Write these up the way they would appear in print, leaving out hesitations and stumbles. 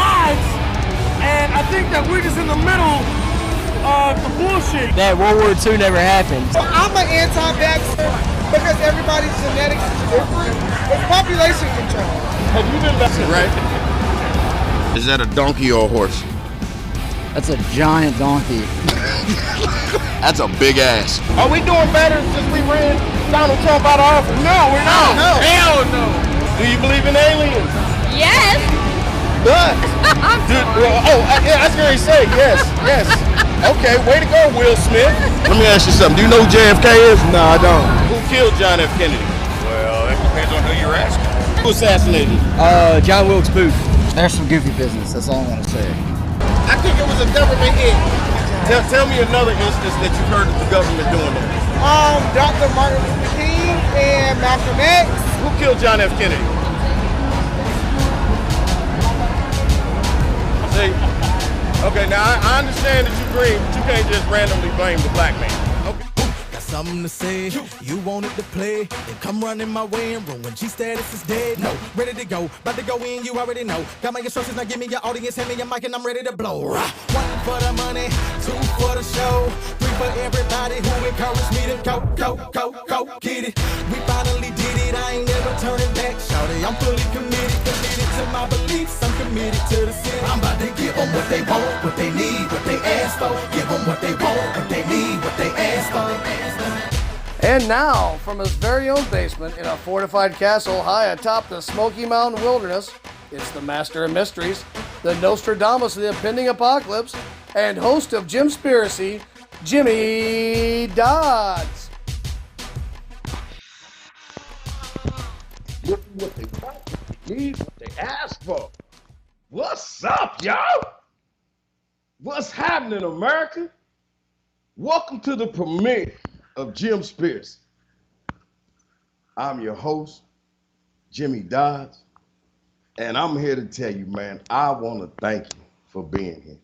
gods, and I think that we're just in the middle of the bullshit. That World War II never happened. So I'm an anti-vaxxer because everybody's genetics is different. It's population control. Have you been vaccinated? Right. Is that a donkey or a horse? That's a giant donkey. That's a big ass. Are we doing better since we ran Donald Trump out of office? No, we're not. No. Hell no. Do you believe in aliens? Yes. But, yeah, I was going to say, yes. Okay, way to go, Will Smith. Let me ask you something. Do you know who JFK is? No, I don't. Who killed John F. Kennedy? Well, that depends on who you're asking. Who assassinated? John Wilkes Booth. There's some goofy business, that's all I'm gonna say. I think it was a government hit. Tell me another instance that you've heard of the government doing that. Dr. Martin Luther King and Malcolm X. Who killed John F. Kennedy? See? Okay, now I understand that you green, but you can't just randomly blame the black man. Okay. Got something to say, you wanted to play, then come running my way and ruin G status is dead. No, ready to go, about to go in, you already know. Got my instructions, now give me your audience, hand me your mic and I'm ready to blow. One for the money, two for the show, three for everybody who encouraged me to go, get it. We finally did it, I ain't never turning back, shawty. I'm fully committed to my beliefs, I'm committed to the city. I'm about to give them what they want, what they need, what they ask for. Give them what they want, what they need, what they ask for. And now, from his very own basement in a fortified castle high atop the Smoky Mountain wilderness, it's the master of mysteries, the Nostradamus of the impending apocalypse, and host of JimSpiracy, Jimmy Dodds. What they want, what they need, what they ask for. What's up, y'all? What's happening, America? Welcome to the premiere of JimSpiracy. I'm your host, Jimmy Dodds, and I'm here to tell you, man, I want to thank you for being here.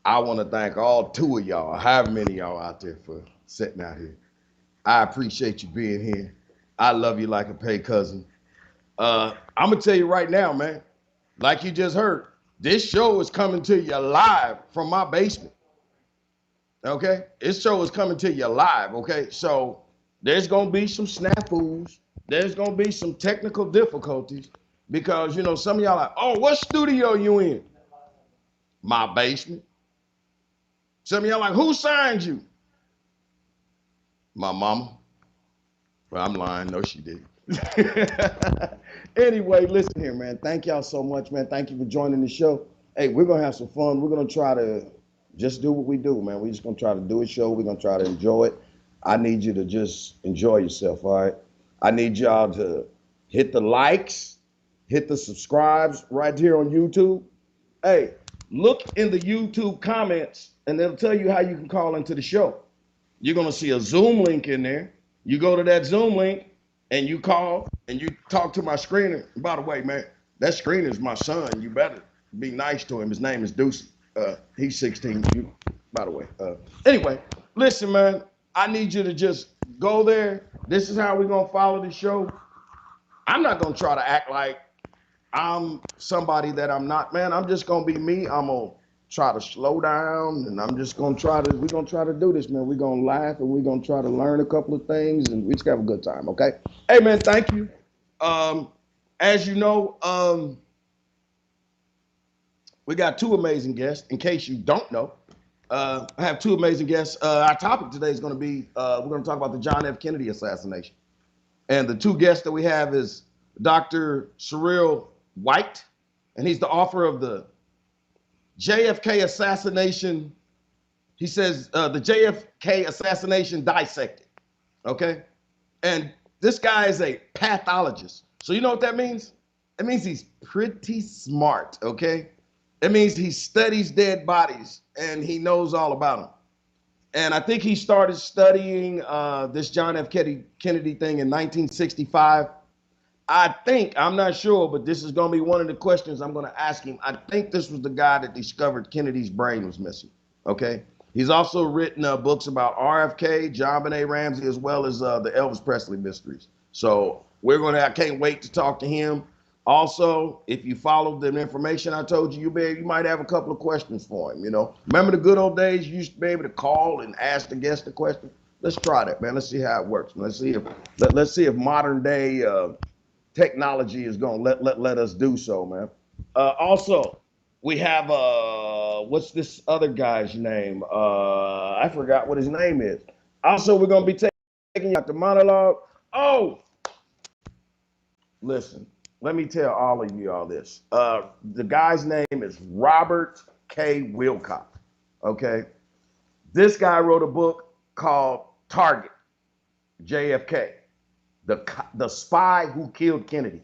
I want to thank all two of y'all, however many of y'all out there for sitting out here. I appreciate you being here. I love you like a paid cousin. I'm going to tell you right now, man, like you just heard, this show is coming to you live from my basement. Okay? This show is coming to you live, okay? So there's going to be some snafus. There's going to be some technical difficulties because, you know, some of y'all are like, oh, what studio you in? My basement. Some of y'all like, who signed you? My mama. Well, I'm lying. No, she did. Anyway, listen here, man. Thank y'all so much, man. Thank you for joining the show. Hey, we're going to have some fun. We're going to try to just do what we do, man. We're just going to try to do a show. We're going to try to enjoy it. I need you to just enjoy yourself, all right? I need y'all to hit the likes, hit the subscribes right here on YouTube. Hey, look in the YouTube comments, and they'll tell you how you can call into the show. You're going to see a Zoom link in there. You go to that Zoom link, and you call, and you talk to my screener. And by the way, man, that screener is my son. You better be nice to him. His name is Deucey. He's 16. By the way. Anyway, listen, man, I need you to just go there. This is how we're going to follow the show. I'm not going to try to act like I'm somebody that I'm not, man. I'm just going to be me. I'm going to try to slow down, and I'm just going to we're going to try to do this, man. We're going to laugh, and we're going to try to learn a couple of things, and we just have a good time, okay? Hey, man, thank you. As you know, we got two amazing guests. In case you don't know, I have two amazing guests. Our topic today is going to be, we're going to talk about the John F. Kennedy assassination. And the two guests that we have is Dr. Cyril White, and he's the author of the JFK assassination. He says the JFK assassination dissected, okay? And this guy is a pathologist. So you know what that means? It means he's pretty smart, okay? It means he studies dead bodies and he knows all about them. And I think he started studying this John F. Kennedy thing in 1965. I'm not sure, but this is going to be one of the questions I'm going to ask him. I think this was the guy that discovered Kennedy's brain was missing, okay? He's also written books about RFK, John Benet Ramsey, as well as the Elvis Presley mysteries. So I can't wait to talk to him. Also, if you followed the information I told you, you might have a couple of questions for him. Remember the good old days? You used to be able to call and ask the guest a question. Let's try that, man. Let's see how it works. Let's see if modern day technology is gonna let us do so, man. Also, we have what's this other guy's name? I forgot what his name is. Also, we're gonna be taking out the monologue. Oh, listen. Let me tell all of you all this. The guy's name is Robert K. Wilcock. Okay, this guy wrote a book called Target, JFK, the spy who killed Kennedy.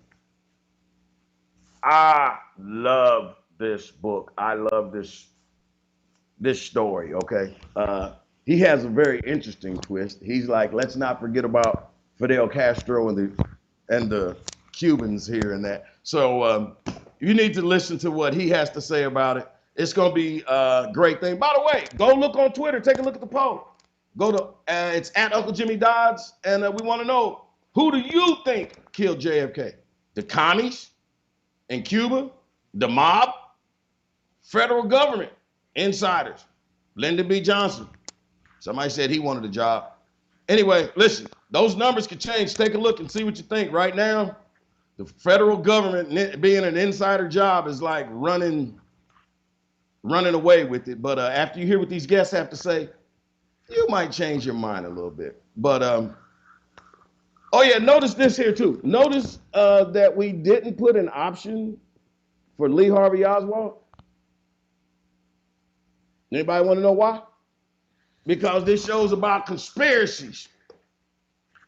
I love this book. I love this story. Okay, he has a very interesting twist. He's like, let's not forget about Fidel Castro and the Cubans here and that. So you need to listen to what he has to say about it. It's gonna be a great thing. By the way, go look on Twitter. Take a look at the poll. Go to it's at Uncle Jimmy Dodds, and we want to know, who do you think killed JFK? The commies in Cuba, the mob, federal government, insiders, Lyndon B. Johnson. Somebody said he wanted a job. Anyway, listen, those numbers could change. Take a look and see what you think. Right now, the federal government being an insider job is like running away with it. But after you hear what these guests have to say, you might change your mind a little bit. But oh yeah, notice this here too. Notice that we didn't put an option for Lee Harvey Oswald. Anybody want to know why? Because this show's about conspiracies,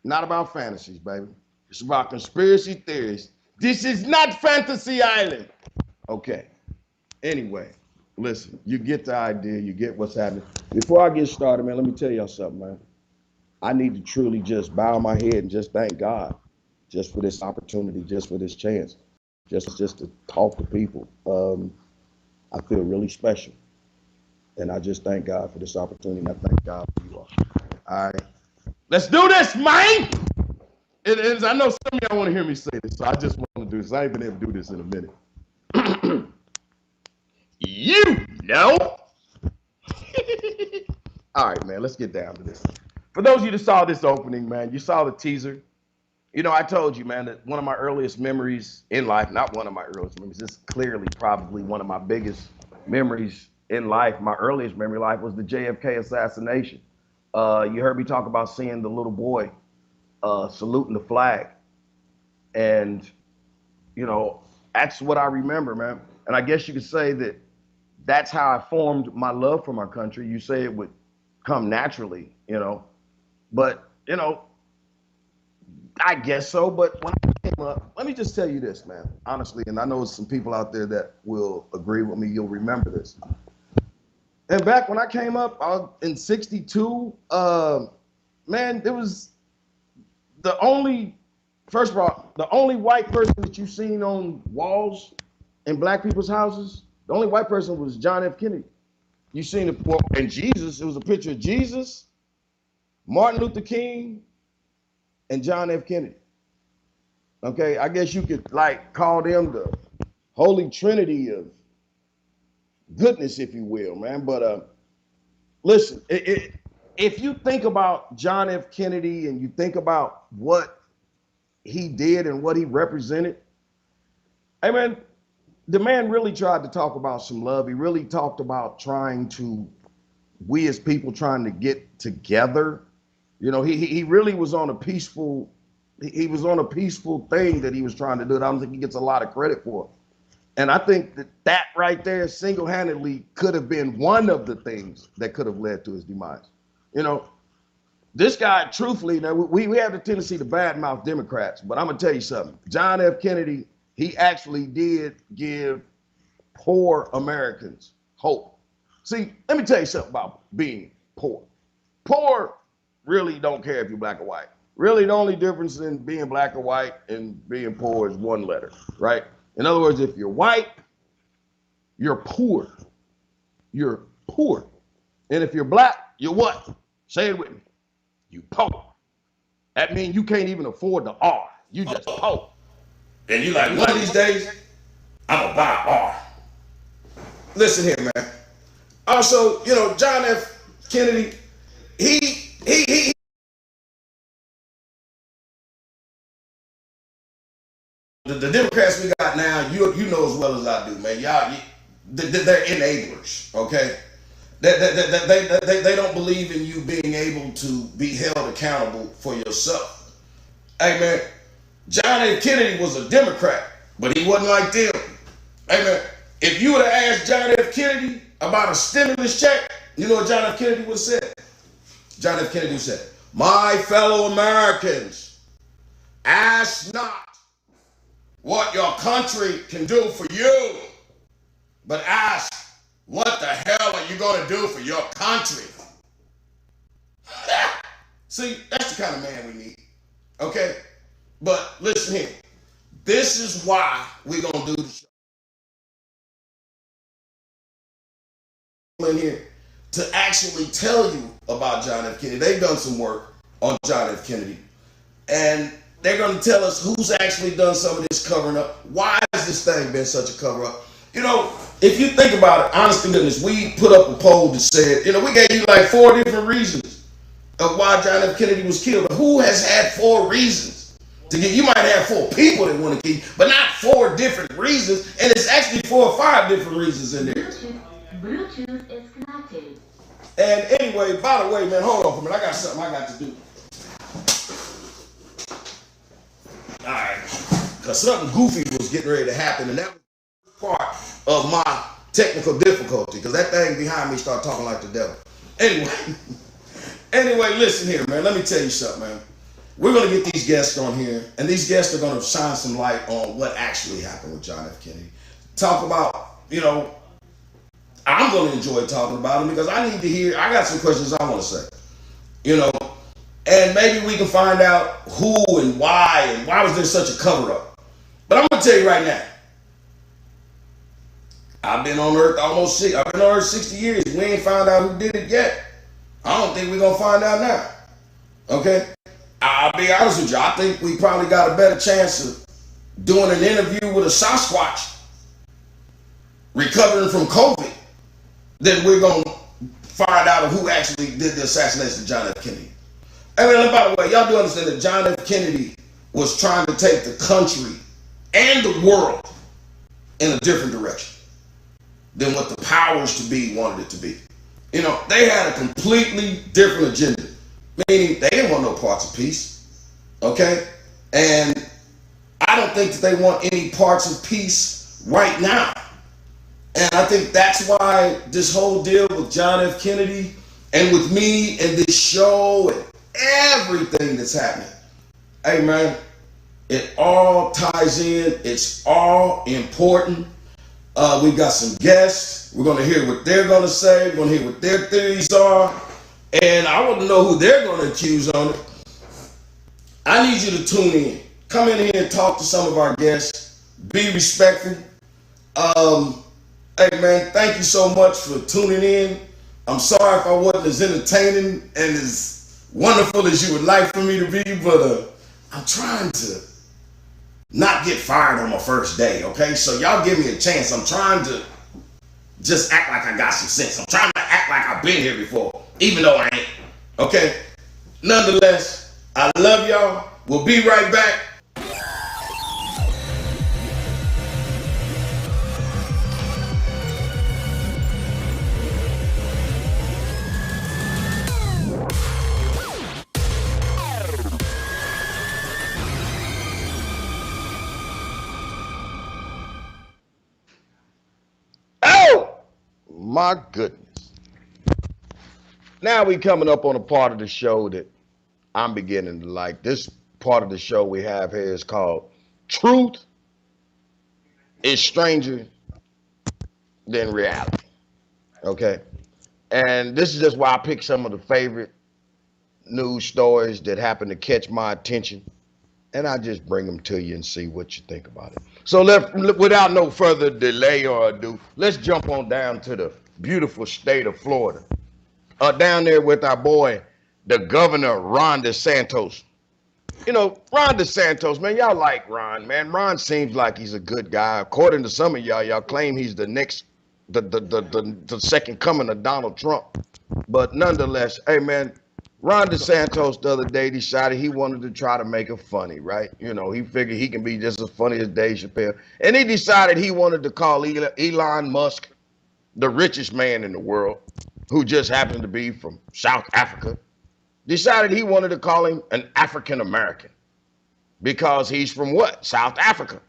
not about fantasies, baby. It's about conspiracy theories. This is not Fantasy Island. Okay. Anyway, listen, you get the idea. You get what's happening. Before I get started, man, let me tell y'all something, man. I need to truly just bow my head and just thank God just for this opportunity, just for this chance, just to talk to people. I feel really special. And I just thank God for this opportunity, and I thank God for you all. All right. Let's do this, man! I know some of y'all want to hear me say this, so I just want to do this. I ain't been able to do this in a minute. You know. All right, man, let's get down to this. For those of you that saw this opening, man, you saw the teaser. I told you, man, that one of my earliest memories in life, not one of my earliest memories, this is clearly probably one of my biggest memories in life, my earliest memory in life was the JFK assassination. You heard me talk about seeing the little boy saluting the flag. And, that's what I remember, man. And I guess you could say that that's how I formed my love for my country. You say it would come naturally, but, I guess so. But when I came up, let me just tell you this, man, honestly, and I know some people out there that will agree with me. You'll remember this. And back when I came up in 62, man, there was first of all, the only white person that you've seen on walls in black people's houses, the only white person was John F. Kennedy. You seen it, and Jesus, it was a picture of Jesus, Martin Luther King, and John F. Kennedy. Okay, I guess you could call them the Holy Trinity of goodness, if you will, man. But listen, if you think about John F. Kennedy and you think about what he did and what he represented, hey man, the man really tried to talk about some love. He really talked about we as people trying to get together. He really was on a peaceful thing that he was trying to do. I don't think he gets a lot of credit for it. And I think that right there single-handedly could have been one of the things that could have led to his demise. This guy, truthfully, now we have the tendency to badmouth Democrats, but I'm gonna tell you something. John F. Kennedy, he actually did give poor Americans hope. See, let me tell you something about being poor. Poor really don't care if you're black or white. Really, the only difference in being black or white and being poor is one letter, right? In other words, if you're white, you're poor. You're poor. And if you're black, you're what? Say it with me. You poor. That means you can't even afford the R. You just poor. And you like, one of these days, I'm gonna buy a R. Listen here, man. Also, you know, John F. Kennedy, he the Democrats we got now, you know as well as I do, man. They're enablers, okay? They don't believe in you being able to be held accountable for yourself. Hey, man, John F. Kennedy was a Democrat, but he wasn't like them. Hey, man, if you would have asked John F. Kennedy about a stimulus check, you know what John F. Kennedy would have said? John F. Kennedy said, "My fellow Americans, ask not what your country can do for you, but ask, what the hell are you going to do for your country?" See, that's the kind of man we need, okay? But listen here, this is why we're going to do the show in here, to actually tell you about John F. Kennedy. They've done some work on John F. Kennedy, and they're going to tell us who's actually done some of this covering up. Why has this thing been such a cover up? You know, if you think about it, honest to goodness, we put up a poll that said, you know, we gave you like 4 different reasons of why John F. Kennedy was killed. But who has had 4 reasons to get? You might have 4 people that want to kill you, but not 4 different reasons. And it's actually 4 or 5 different reasons in there. Bluetooth is connected. And anyway, by the way, man, hold on for a minute. I got something I got to do. All right, because something goofy was getting ready to happen, and that was part of my technical difficulty, because that thing behind me started talking like the devil. Anyway, listen here, man. Let me tell you something, man. We're going to get these guests on here, and these guests are going to shine some light on what actually happened with John F. Kennedy. Talk about, you know, I'm going to enjoy talking about him, because I need to hear, I got some questions I want to say, you know, and maybe we can find out who and why was there such a cover-up. But I'm going to tell you right now, I've been on Earth I've been on Earth 60 years. We ain't found out who did it yet. I don't think we're going to find out now. Okay? I'll be honest with you. I think we probably got a better chance of doing an interview with a Sasquatch recovering from COVID than we're going to find out of who actually did the assassination of John F. Kennedy. And by the way, y'all do understand that John F. Kennedy was trying to take the country and the world in a different direction than what the powers to be wanted it to be. You know, they had a completely different agenda, meaning they didn't want no parts of peace, okay? And I don't think that they want any parts of peace right now. And I think that's why this whole deal with John F. Kennedy and with me and this show and everything that's happening, hey man, it all ties in. It's all important. We got some guests. We're going to hear what they're going to say. We're going to hear what their theories are. And I want to know who they're going to accuse on it. I need you to tune in. Come in here and talk to some of our guests. Be respectful. Hey man, thank you so much for tuning in. I'm sorry if I wasn't as entertaining and as wonderful as you would like for me to be, but I'm trying to not get fired on my first day, okay? So y'all give me a chance. I'm trying to just act like I got some sense. I'm trying to act like I've been here before, even though I ain't, okay? Nonetheless, I love y'all. We'll be right back. My goodness. Now we coming up on a part of the show that I'm beginning to like. This part of the show we have here is called Truth is Stranger Than Reality. Okay? And this is just why I picked some of the favorite news stories that happen to catch my attention, and I just bring them to you and see what you think about it. So without no further delay or ado, let's jump on down to the beautiful state of Florida. Down there with our boy, the governor, Ron DeSantis. you know, Ron DeSantis, man, y'all like Ron, man. Ron seems like he's a good guy. According to some of y'all claim he's the next, the second coming of Donald Trump. But nonetheless, hey, man, Ron DeSantis the other day decided he wanted to try to make it funny, right? You know, he figured he can be just as funny as Dave Chappelle. And he decided he wanted to call Elon Musk the richest man in the world, who just happened to be from South Africa. Decided he wanted to call him an African American because he's from what? South Africa.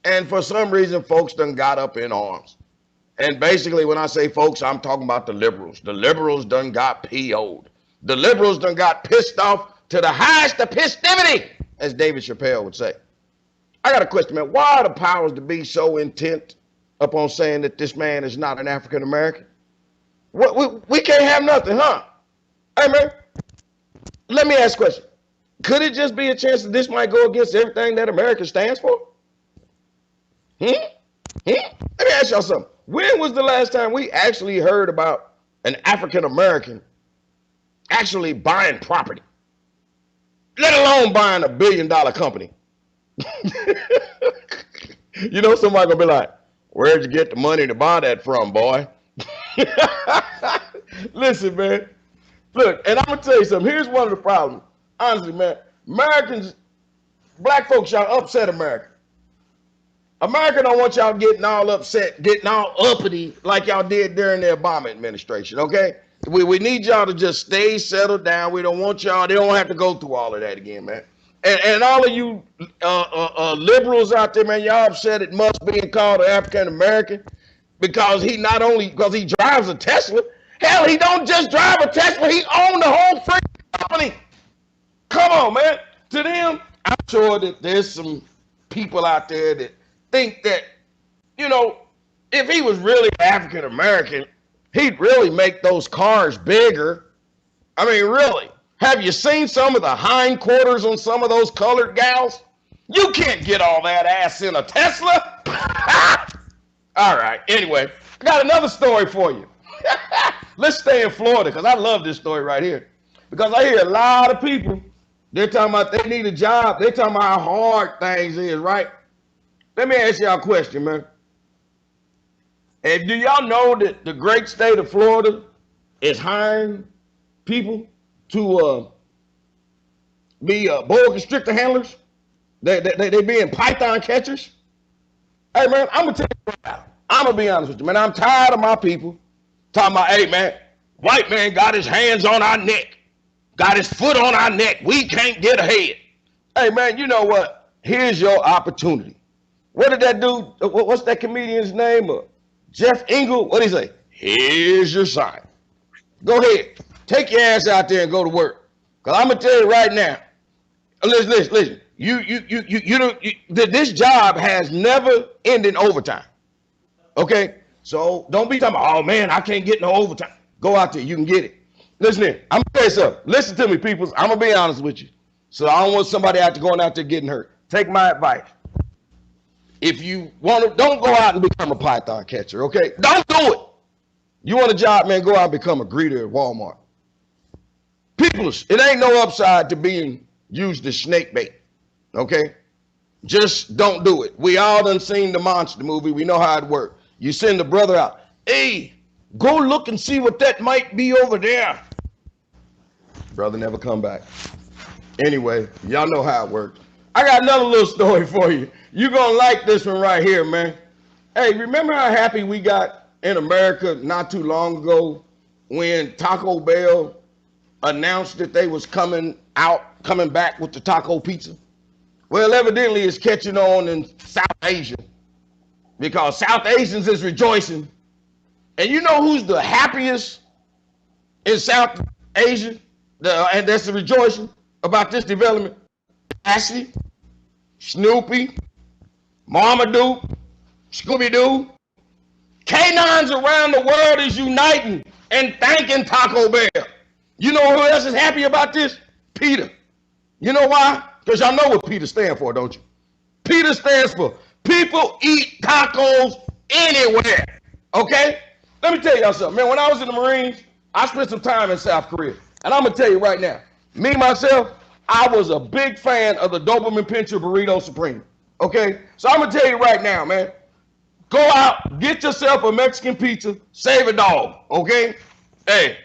And for some reason, folks done got up in arms. And basically, when I say folks, I'm talking about the liberals. The liberals done got PO'd. The liberals done got pissed off to the highest of festivity, as David Chappelle would say. I got a question, man. Why are the powers to be so intent upon saying that this man is not an African American? We can't have nothing, huh? Hey, man, let me ask a question. Could it just be a chance that this might go against everything that America stands for? Let me ask y'all something. When was the last time we actually heard about an African American actually buying property, let alone buying $1 billion company? You know, somebody gonna be like, where'd you get the money to buy that from, boy? Listen, man, look, and I'm gonna tell you something. Here's one of the problems. Honestly, man, Americans, black folks, y'all upset America. America don't want y'all getting all upset, getting all uppity like y'all did during the Obama administration, okay? We need y'all to just stay settled down. We don't want y'all, they don't have to go through all of that again, man. And all of you liberals out there, man, y'all upset at Musk being called an African American because he not only, because he drives a Tesla, hell, he don't just drive a Tesla, he owns the whole freaking company. Come on, man. To them, I'm sure that there's some people out there that think that, you know, if he was really African American, he'd really make those cars bigger. I mean, really. Have you seen some of the hindquarters on some of those colored gals? You can't get all that ass in a Tesla. All right. Anyway, I got another story for you. Let's stay in Florida because I love this story right here. Because I hear a lot of people, they're talking about they need a job. They're talking about how hard things is, right? Let me ask y'all a question, man. And do y'all know that the great state of Florida is hiring people to be boa constrictor handlers? They being python catchers? Hey, man, I'm going to tell you right now. I'm going to be honest with you, man. I'm tired of my people talking about, hey, man, white man got his hands on our neck, got his foot on our neck. We can't get ahead. Hey, man, you know what? Here's your opportunity. What did that dude, what's that comedian's name? Jeff Engel, what did he say? Here's your sign. Go ahead. Take your ass out there and go to work. Because I'm going to tell you right now, listen. This job has never ended overtime. Okay? So don't be talking about, oh, man, I can't get no overtime. Go out there. You can get it. Listen here. I'm going to tell you something. Listen to me, people. I'm going to be honest with you. So I don't want somebody out there going out there getting hurt. Take my advice. If you want to, don't go out and become a python catcher, okay? Don't do it. You want a job, man, go out and become a greeter at Walmart. People, it ain't no upside to being used as snake bait, okay? Just don't do it. We all done seen the monster movie. We know how it works. You send the brother out. Hey, go look and see what that might be over there. Brother never come back. Anyway, y'all know how it works. I got another little story for you. You're going to like this one right here, man. Hey, remember how happy we got in America not too long ago when Taco Bell announced that they was coming back with the taco pizza? Well, evidently it's catching on in South Asia because South Asians is rejoicing. And you know who's the happiest in South Asia? And that's the rejoicing about this development? Ashley, Snoopy, Marmaduke, Scooby-Doo. Canines around the world is uniting and thanking Taco Bell. You know who else is happy about this? PETA. You know why? Because y'all know what PETA stands for, don't you? PETA stands for People Eat Tacos Anywhere. Okay? Let me tell y'all something. Man, when I was in the Marines, I spent some time in South Korea. And I'm going to tell you right now, me, myself, I was a big fan of the Doberman Pinscher Burrito Supreme. Okay? So I'm going to tell you right now, man. Go out, get yourself a Mexican pizza, save a dog. Okay? Hey,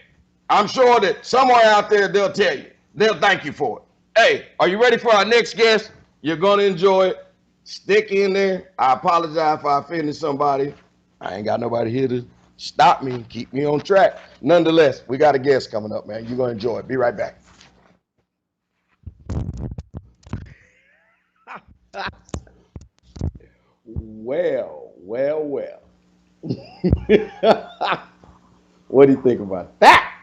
I'm sure that somewhere out there they'll tell you. They'll thank you for it. Hey, are you ready for our next guest? You're going to enjoy it. Stick in there. I apologize if I offended somebody. I ain't got nobody here to stop me, keep me on track. Nonetheless, we got a guest coming up, man. You're going to enjoy it. Be right back. Well. What do you think about that?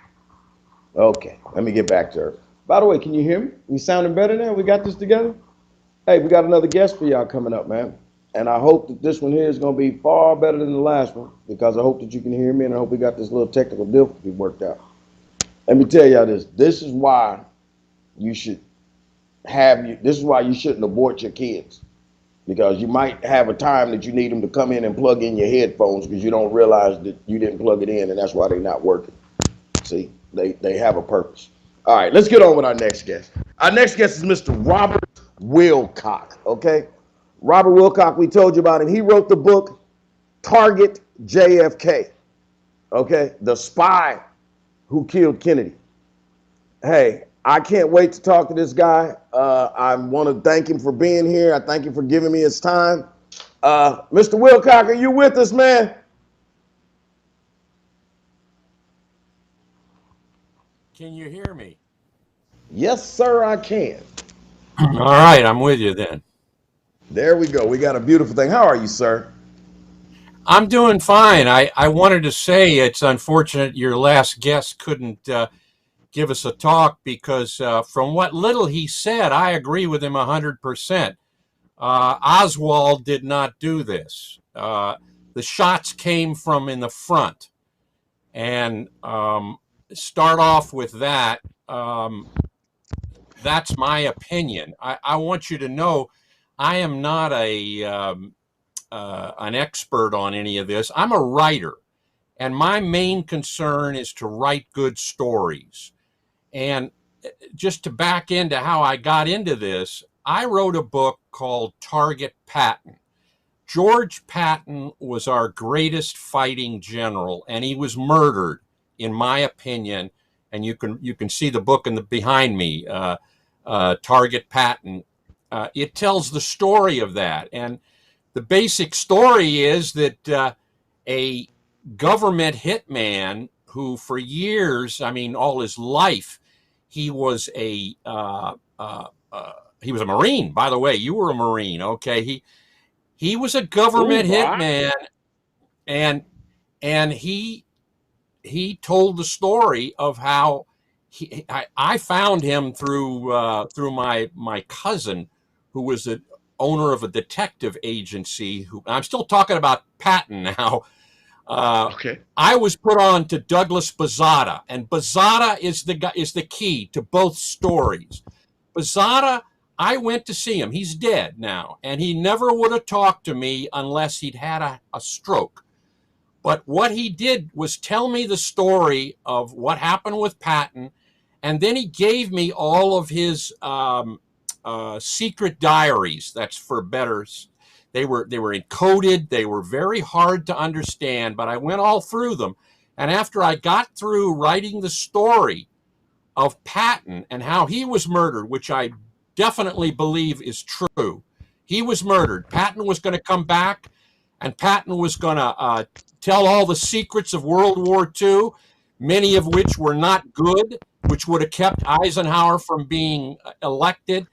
Okay, let me get back to her. By the way, can you hear me? We sounding better now? We got this together? Hey, we got another guest for y'all coming up, man. And I hope that this one here is going to be far better than the last one, because I hope that you can hear me, and I hope we got this little technical difficulty worked out. Let me tell y'all this. This is why you should this is why you shouldn't abort your kids. Because you might have a time that you need them to come in and plug in your headphones because you don't realize that you didn't plug it in, and that's why they're not working. See, they have a purpose. All right, let's get on with our next guest. Our next guest is Mr. Robert Wilcock, okay? Robert Wilcock, we told you about him. He wrote the book Target JFK, okay? The Spy Who Killed Kennedy. Hey, I can't wait to talk to this guy. I want to thank him for being here. I thank him for giving me his time. Mr. Wilcock, are you with us, man? Can you hear me? Yes, sir, I can. All right, I'm with you then. There we go. We got a beautiful thing. How are you, sir? I'm doing fine. I wanted to say it's unfortunate your last guest couldn't give us a talk because from what little he said, I agree with him 100%. Oswald did not do this. The shots came from in the front. And start off with that. That's my opinion. I want you to know I am not an expert on any of this. I'm a writer, and my main concern is to write good stories. And just to back into how I got into this, I wrote a book called Target Patton. George Patton was our greatest fighting general, and he was murdered, in my opinion. And you can see the book behind me, Target Patton. It tells the story of that. And the basic story is that a government hitman who for years, I mean, all his life, he was a Marine. By the way, you were a Marine, okay? He was a government hitman, and he told the story of how I found him through my cousin, who was the owner of a detective agency. I'm still talking about Patton now. Okay. I was put on to Douglas Bazada, and Bazada is the key to both stories. Bazada, I went to see him. He's dead now, and he never would have talked to me unless he'd had a stroke. But what he did was tell me the story of what happened with Patton, and then he gave me all of his secret diaries. That's for better. They were encoded. They were very hard to understand, but I went all through them. And after I got through writing the story of Patton and how he was murdered, which I definitely believe is true, he was murdered. Patton was going to come back, and Patton was going to tell all the secrets of World War II, many of which were not good, which would have kept Eisenhower from being elected.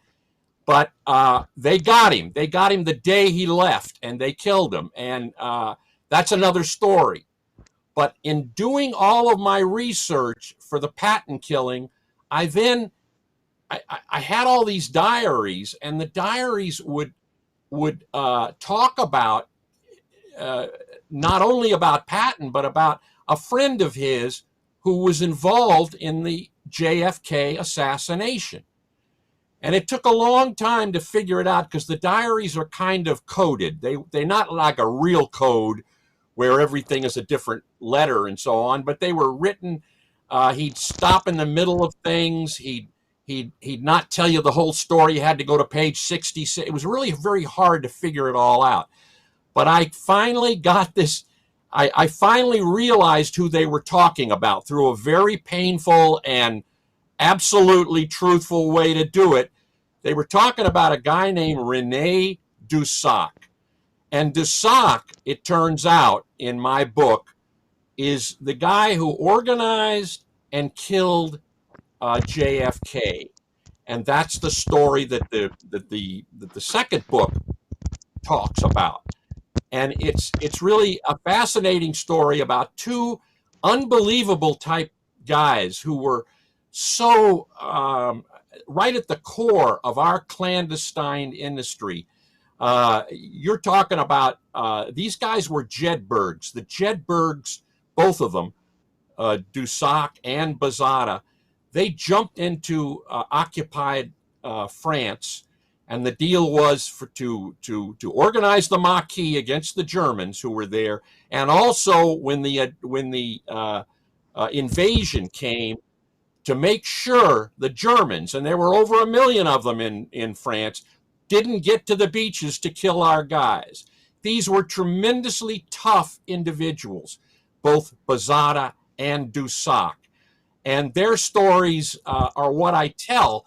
But they got him. They got him the day he left, and they killed him. And that's another story. But in doing all of my research for the Patton killing, I had all these diaries, and the diaries would talk about not only about Patton, but about a friend of his who was involved in the JFK assassination. And it took a long time to figure it out because the diaries are kind of coded. They're not like a real code where everything is a different letter and so on, but they were written. He'd stop in the middle of things. He'd He'd not tell you the whole story. You had to go to page 66. It was really very hard to figure it all out. But I finally got this. I finally realized who they were talking about through a very painful and absolutely truthful way to do it. They were talking about a guy named René Dussac. And Dussac, it turns out, in my book, is the guy who organized and killed JFK. And that's the story that the second book talks about. And it's really a fascinating story about two unbelievable type guys who were so right at the core of our clandestine industry. You're talking about these guys were Jedburghs. The Jedburghs, both of them, Dussac and Bazada, they jumped into occupied France, and the deal was to organize the Maquis against the Germans who were there, and also when the invasion came, to make sure the Germans, and there were over 1 million of them in France, didn't get to the beaches to kill our guys. These were tremendously tough individuals, both Bazada and Dussac. And their stories are what I tell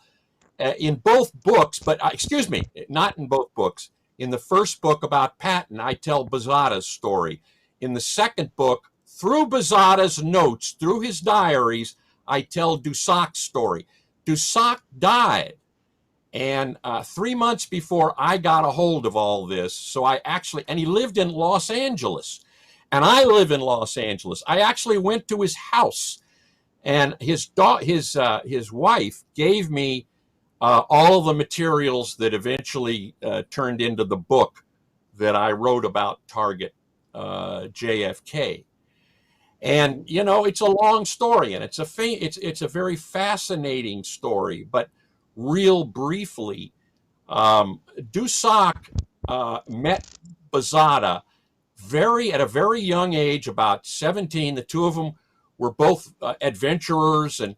in both books, but excuse me, not in both books. In the first book about Patton, I tell Bazada's story. In the second book, through Bazada's notes, through his diaries, I tell Dussac's story. Dussac died, and 3 months before I got a hold of all this, so and he lived in Los Angeles, and I live in Los Angeles. I actually went to his house, and his wife gave me all of the materials that eventually turned into the book that I wrote about Target JFK. And it's a long story, and it's a very fascinating story. But real briefly, Dussac met Bazada at a very young age, about 17. The two of them were both adventurers, and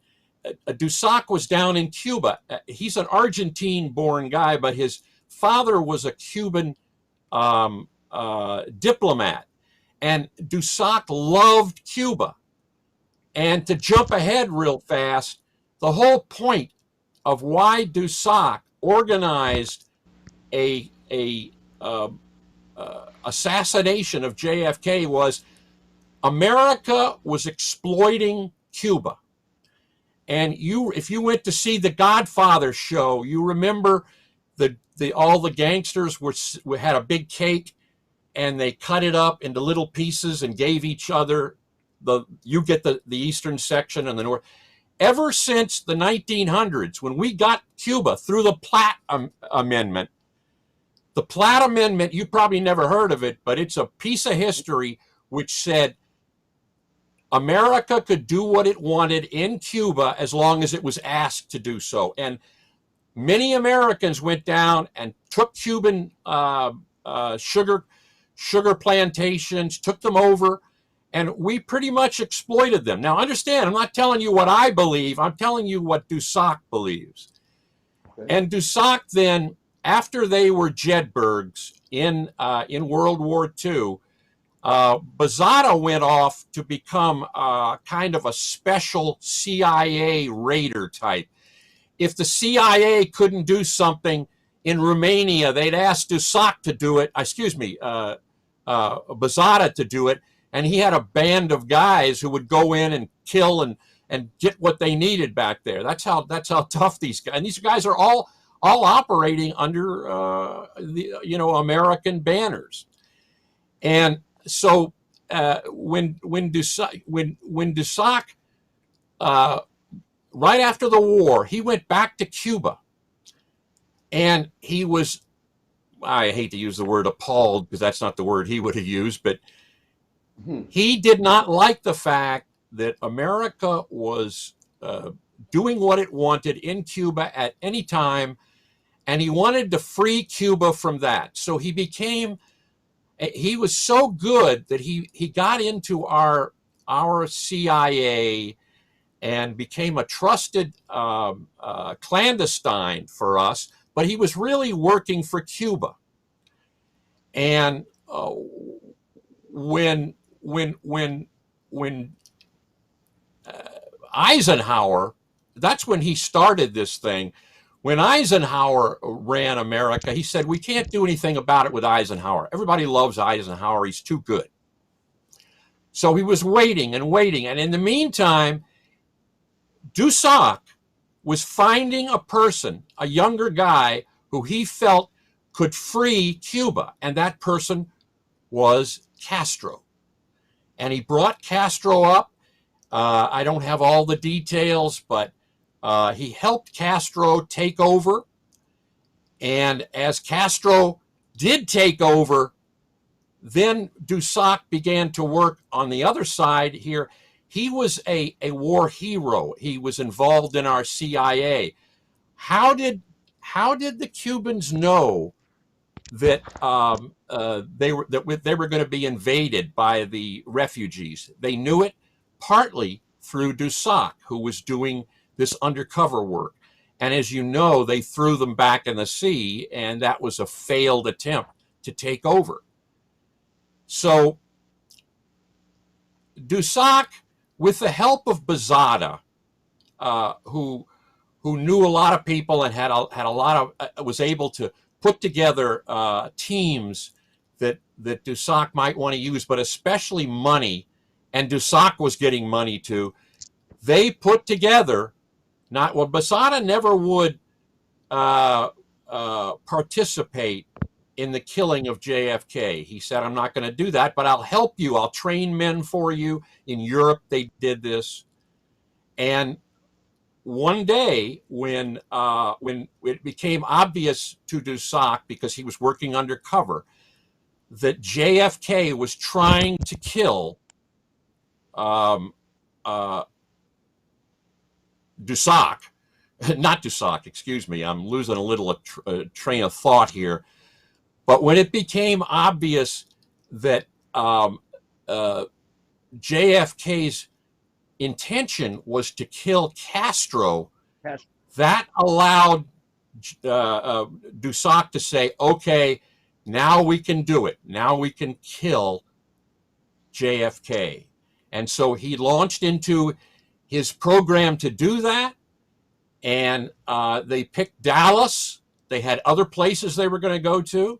Dussac was down in Cuba. He's an Argentine-born guy, but his father was a Cuban diplomat. And Dussac loved Cuba. And to jump ahead real fast, the whole point of why Dussac organized a assassination of JFK was America was exploiting Cuba. And if you went to see the Godfather show, you remember all the gangsters had a big cake, and they cut it up into little pieces and gave each other you get the eastern section and the north. Ever since the 1900s, when we got Cuba through the Platt Amendment, you probably never heard of it, but it's a piece of history which said America could do what it wanted in Cuba as long as it was asked to do so. And many Americans went down and took Cuban sugar plantations, took them over, and we pretty much exploited them. Now, understand, I'm not telling you what I believe. I'm telling you what Dussac believes. Okay. And Dussac then, after they were Jedburghs in World War II, Bazada went off to become kind of a special CIA raider type. If the CIA couldn't do something in Romania, they'd ask Dussac to do it. Bazada to do it, and he had a band of guys who would go in and kill and get what they needed back there. That's how tough these guys. And these guys are all operating under American banners. And so when Dussac right after the war, he went back to Cuba, and he was, I hate to use the word appalled because that's not the word he would have used, but he did not like the fact that America was doing what it wanted in Cuba at any time, and he wanted to free Cuba from that. So he was so good that he got into our CIA, and became a trusted clandestine for us, but he was really working for Cuba. And when Eisenhower, that's when he started this thing. When Eisenhower ran America, he said, we can't do anything about it with Eisenhower. Everybody loves Eisenhower. He's too good. So he was waiting and waiting. And in the meantime, Dussac was finding a person, a younger guy, who he felt could free Cuba. And that person was Castro. And he brought Castro up. I don't have all the details, but he helped Castro take over. And as Castro did take over, then Dussac began to work on the other side here. He was a war hero. He was involved in our CIA. How did the Cubans know that they were going to be invaded by the refugees? They knew it partly through Dussac, who was doing this undercover work. And as you know, they threw them back in the sea, and that was a failed attempt to take over. So Dussac, with the help of Bazada, who knew a lot of people and had a lot of was able to put together teams that Dussac might want to use, but especially money, and Dussac was getting money too. They put together, Bazada never would participate in the killing of JFK. He said, I'm not going to do that, but I'll help you. I'll train men for you. In Europe, they did this. And one day, when it became obvious to Dussac, because he was working undercover, that JFK was trying to kill Dussac, not Dussac, excuse me, I'm losing a little train of thought here. But when it became obvious that JFK's intention was to kill Castro, that allowed Dussac to say, okay, now we can do it. Now we can kill JFK. And so he launched into his program to do that. And they picked Dallas. They had other places they were going to go to.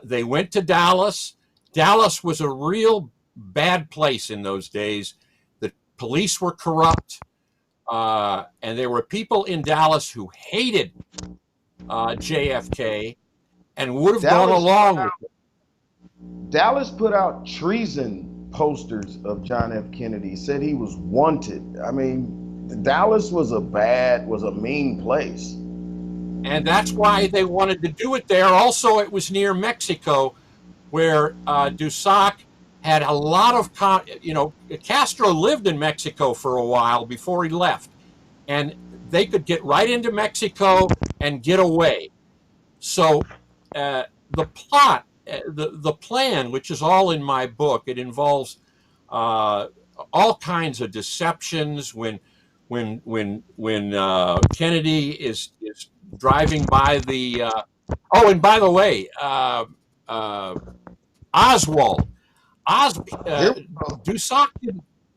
They went to Dallas. Dallas was a real bad place in those days. The police were corrupt. And there were people in Dallas who hated JFK and would have gone along with it. Dallas put out treason posters of John F. Kennedy, said he was wanted. I mean, Dallas was a mean place. And that's why they wanted to do it there. Also, it was near Mexico, where Dussac had a lot of, Castro lived in Mexico for a while before he left. And they could get right into Mexico and get away. So the plot, the plan, which is all in my book, it involves all kinds of deceptions. When Kennedy is driving by the and by the way, Oswald,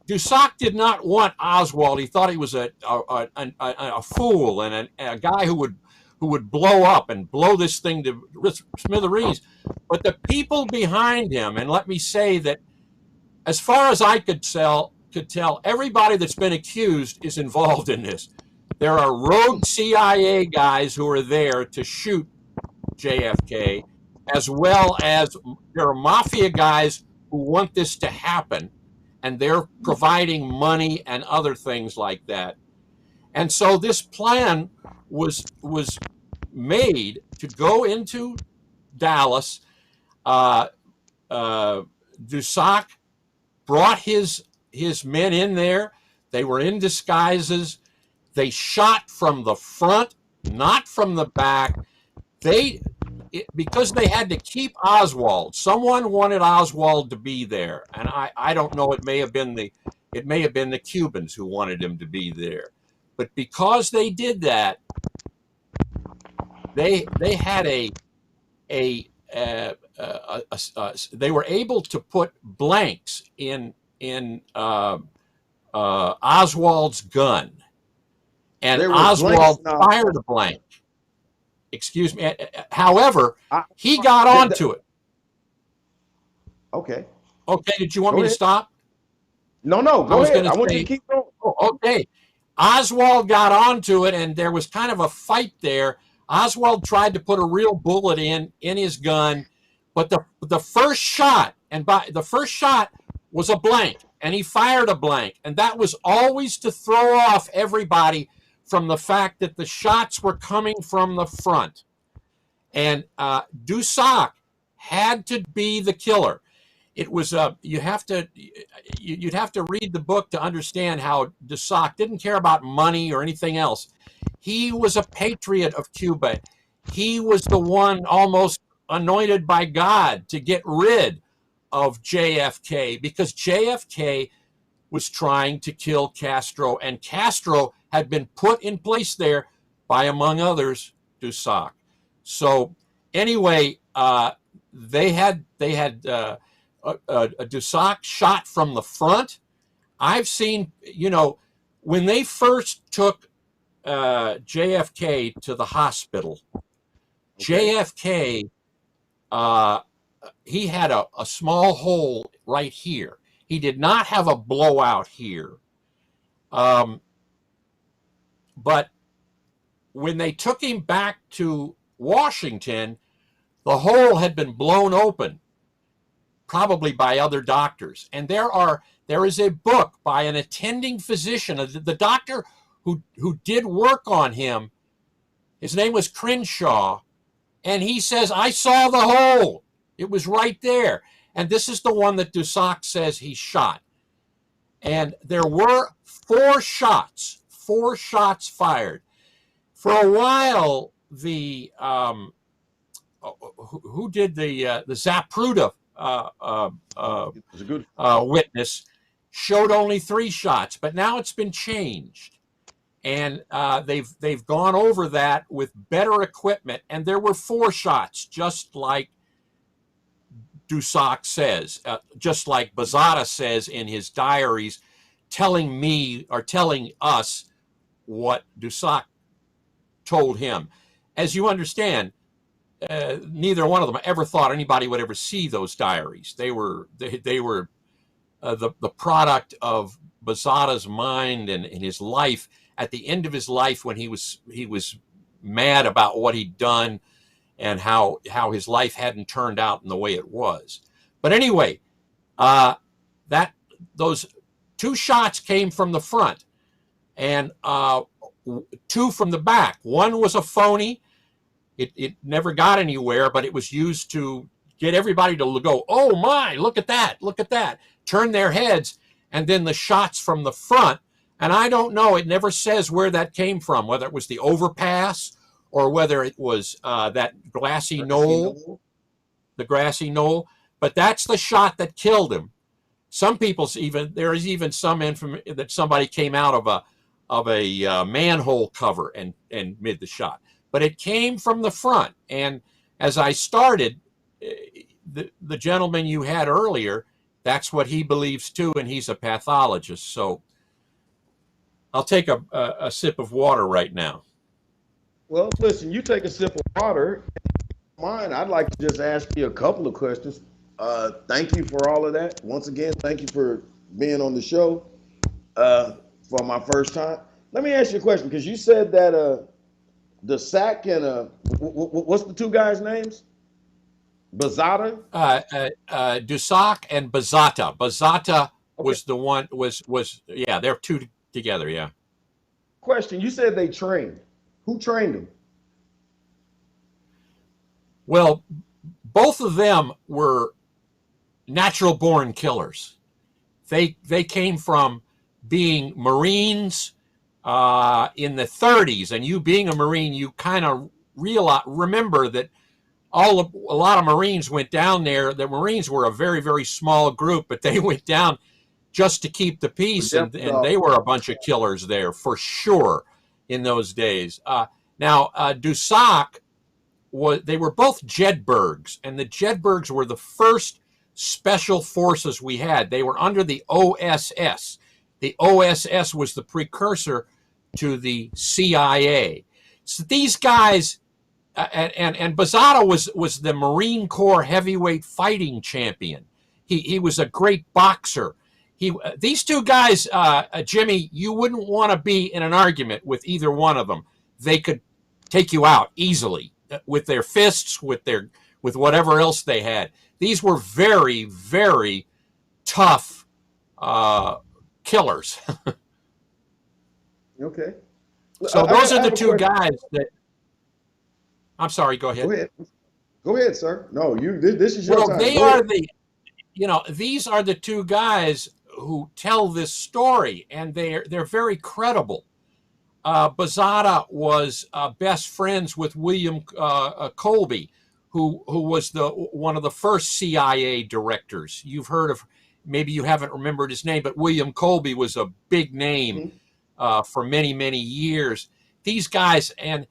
Dussac did not want Oswald. He thought he was a fool and a guy who would blow up and blow this thing to smithereens. But the people behind him, and let me say that as far as I could tell, everybody that's been accused is involved in this. There are rogue CIA guys who are there to shoot JFK, as well as there are mafia guys who want this to happen, and they're providing money and other things like that. And so this plan was made to go into Dallas. Dussac brought his men in there. They were in disguises. They shot from the front, not from the back. Because they had to keep Oswald. Someone wanted Oswald to be there, and I don't know. It may have been the It may have been the Cubans who wanted him to be there. But because they did that, they had they were able to put blanks in Oswald's gun, and Oswald fired a blank. Excuse me. However, he got onto it. Okay. Okay. Did you want me to stop? No. Go ahead. I want you to keep going. Okay. Oswald got onto it, and there was kind of a fight there. Oswald tried to put a real bullet in his gun, but the first shot, the first shot was a blank, and he fired a blank, and that was always to throw off everybody from the fact that the shots were coming from the front. And Dussac had to be the killer. It was you'd have to read the book to understand how Dussac didn't care about money or anything else. He was a patriot of Cuba. He was the one almost anointed by God to get rid of JFK, because JFK was trying to kill Castro, and Castro had been put in place there by, among others, Dussac. So anyway, they had a Dussac shot from the front. I've seen, when they first took JFK to the hospital, JFK, he had a small hole right here. He did not have a blowout here. But when they took him back to Washington, the hole had been blown open, probably by other doctors. And there is a book by an attending physician, the doctor who did work on him. His name was Crenshaw, and he says, I saw the hole. It was right there. And this is the one that Dussac says he shot. And there were 4 shots fired. For a while, the who did the Zapruder witness showed only 3 shots, but now it's been changed, and they've gone over that with better equipment, and there were 4 shots, just like Dussac says, just like Bazada says in his diaries, telling us what Dussac told him. As you understand, neither one of them ever thought anybody would ever see those diaries. They were the product of Bazada's mind and his life. At the end of his life, when he was mad about what he'd done and how his life hadn't turned out in the way it was. But anyway, those 2 shots came from the front, and 2 from the back. One was a phony. It never got anywhere, but it was used to get everybody to go, oh my, look at that, turn their heads, and then the shots from the front. And I don't know, it never says where that came from, whether it was the overpass or whether it was that grassy knoll, but that's the shot that killed him. Some people there is even some infamy that somebody came out of a manhole cover and made the shot. But it came from the front. And as I started, the gentleman you had earlier, that's what he believes too, and he's a pathologist. So I'll take a sip of water right now. Well, listen, you take a sip of water. Mine, I'd like to just ask you a couple of questions. Thank you for all of that. Once again, thank you for being on the show for my first time. Let me ask you a question, because you said that Dussac and what's the 2 guys' names? Bazada? Dussac and Bazata. Bazata was the one, yeah, they're 2 together, yeah. Question, you said they trained. Who trained them? Well, both of them were natural-born killers. They came from being Marines in the 30s, and you being a Marine, you kind of remember that a lot of Marines went down there. The Marines were a very, very small group, but they went down just to keep the peace, and they were a bunch of killers there for sure in those days. Now, Dusac they were both Jedburghs, and the Jedburghs were the first special forces we had. They were under the OSS. The OSS was the precursor to the CIA. So these guys, and Bozzato was the Marine Corps heavyweight fighting champion. He was a great boxer. These two guys, Jimmy, you wouldn't want to be in an argument with either one of them. They could take you out easily with their fists, with whatever else they had. These were very, very tough killers. Okay. So those are the two guys that. I'm sorry. Go ahead. Go ahead. Go ahead, sir. No, this is your time. They are these are the two guys who tell this story, and they're very credible. Bozzato was best friends with William Colby, who was one of the first CIA directors. You've heard of, maybe you haven't remembered his name, but William Colby was a big name for many, many years. These guys, and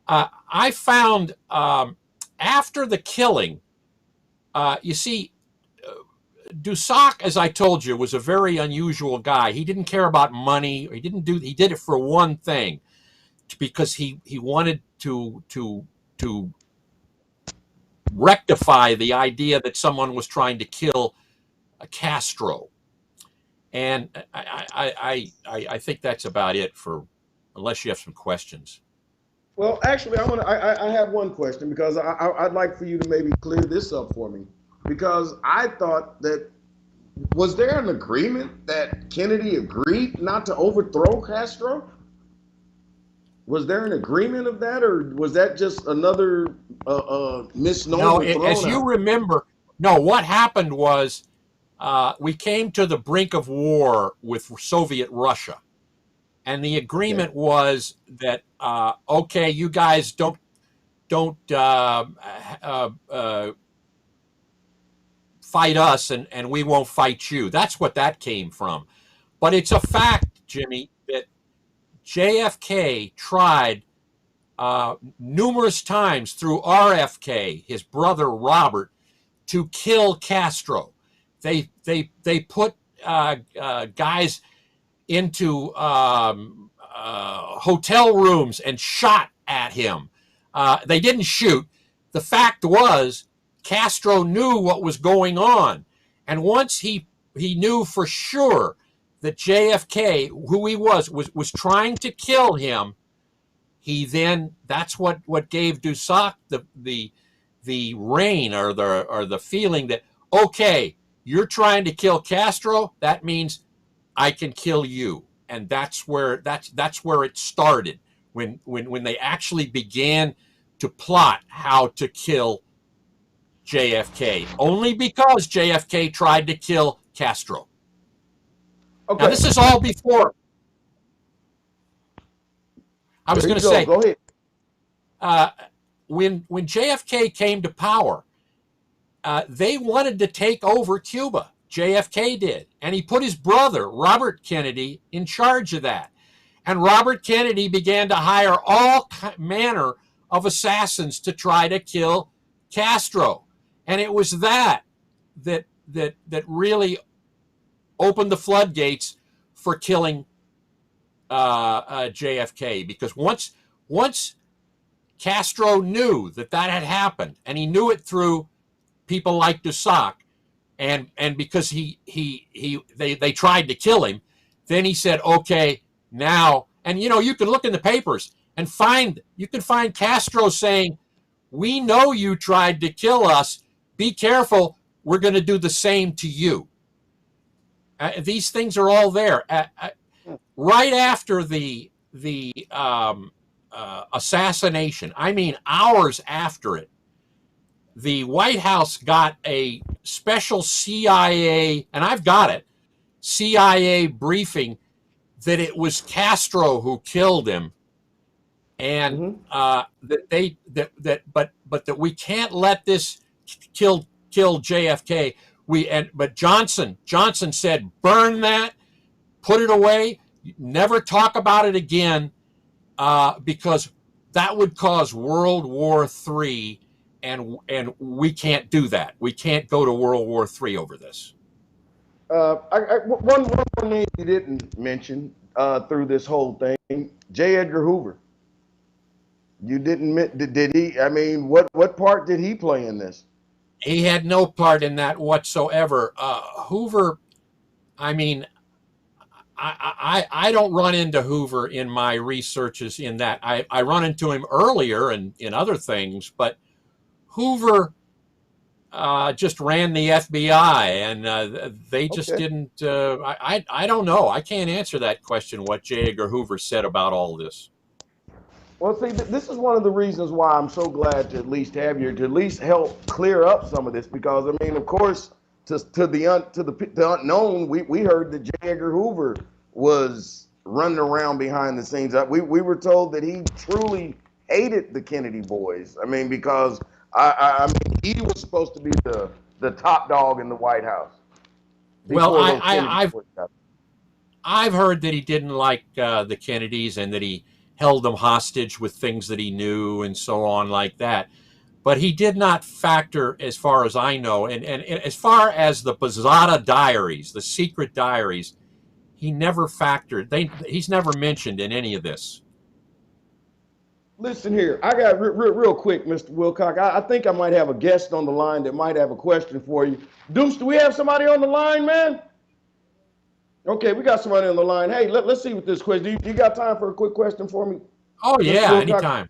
I found after the killing, you see, Dusac, as I told you, was a very unusual guy. He didn't care about money. He did it for one thing, because he wanted to rectify the idea that someone was trying to kill Castro. And I think that's about it unless you have some questions. Well, actually, I have one question, because I'd like for you to maybe clear this up for me. Because I thought that, was there an agreement that Kennedy agreed not to overthrow Castro? Was there an agreement of that, or was that just another misnomer? No, as you remember, what happened was we came to the brink of war with Soviet Russia. And the agreement was that, okay, you guys don't fight us, and we won't fight you. That's what that came from. But it's a fact, Jimmy, that JFK tried numerous times through RFK, his brother Robert, to kill Castro. They put guys into hotel rooms and shot at him. They didn't shoot. The fact was, Castro knew what was going on. And once he knew for sure that JFK, who he was trying to kill him, that's what gave Dusac the reign, or the feeling that, okay, you're trying to kill Castro, that means I can kill you. And that's where it started, when they actually began to plot how to kill JFK, only because JFK tried to kill Castro. Okay. Now, this is all before. I was going to say, go ahead. When JFK came to power, they wanted to take over Cuba. JFK did, and he put his brother Robert Kennedy in charge of that. And Robert Kennedy began to hire all manner of assassins to try to kill Castro. And it was that really opened the floodgates for killing JFK, because once Castro knew that had happened, and he knew it through people like Dusac, and because they tried to kill him, then he said, okay, now, and you can look in the papers and find Castro saying, we know you tried to kill us. Be careful. We're going to do the same to you. These things are all there. Right after the assassination, I mean hours after it, the White House got a special CIA, and I've got it, CIA briefing that it was Castro who killed him, and that we can't let this kill JFK. But Johnson said, burn that, put it away, never talk about it again, because that would cause World War III, and we can't do that. We can't go to World War III over this. One more name you didn't mention through this whole thing, J. Edgar Hoover. You didn't did he? I mean, what part did he play in this? He had no part in that whatsoever. Hoover, I mean, I don't run into Hoover in my researches in that. I run into him earlier and in other things, but Hoover just ran the FBI, and they just didn't. I don't know. I can't answer that question. What J. Edgar Hoover said about all this. Well, see, this is one of the reasons why I'm so glad to at least have you to at least help clear up some of this, because I mean, of course, to the unknown, we heard that J. Edgar Hoover was running around behind the scenes. We were told that he truly hated the Kennedy boys. I mean, because I mean, he was supposed to be the top dog in the White House. Well, I've heard that he didn't like the Kennedys, and that he held them hostage with things that he knew and so on like that. But he did not factor, as far as I know, and as far as the Posada diaries, the secret diaries, he never factored. He's never mentioned in any of this. Listen here, I got real quick, Mr. Wilcock. I think I might have a guest on the line that might have a question for you. Deuce, do we have somebody on the line, man? Okay, we got somebody on the line. Hey, let's see what this question. Do you got time for a quick question for me? Oh yeah, anytime.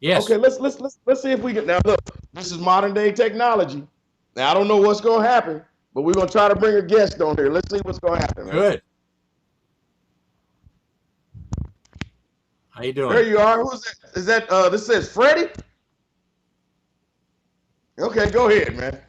Yes. Okay, let's see if we can. Now look, this is modern day technology. Now I don't know what's gonna happen, but we're gonna try to bring a guest on here. Let's see what's gonna happen. Man. Good. How you doing? There you are. Who's that? Is that this says Freddie? Okay, go ahead, man.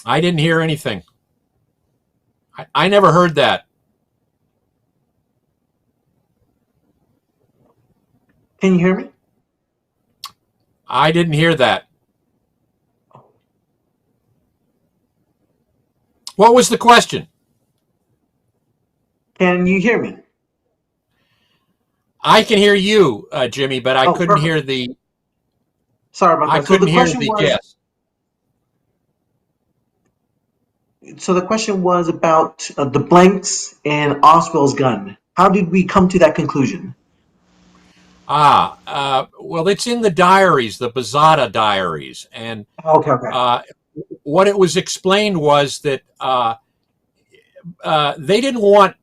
I didn't hear anything. I never heard that. Can you hear me? I didn't hear that. What was the question? Can you hear me? I can hear you, Jimmy, but I couldn't hear the. Sorry about that. I couldn't hear the guest. So the question was about the blanks and Oswald's gun. How did we come to that conclusion? Well, it's in the diaries, the Posada diaries, and what it was explained was that they didn't want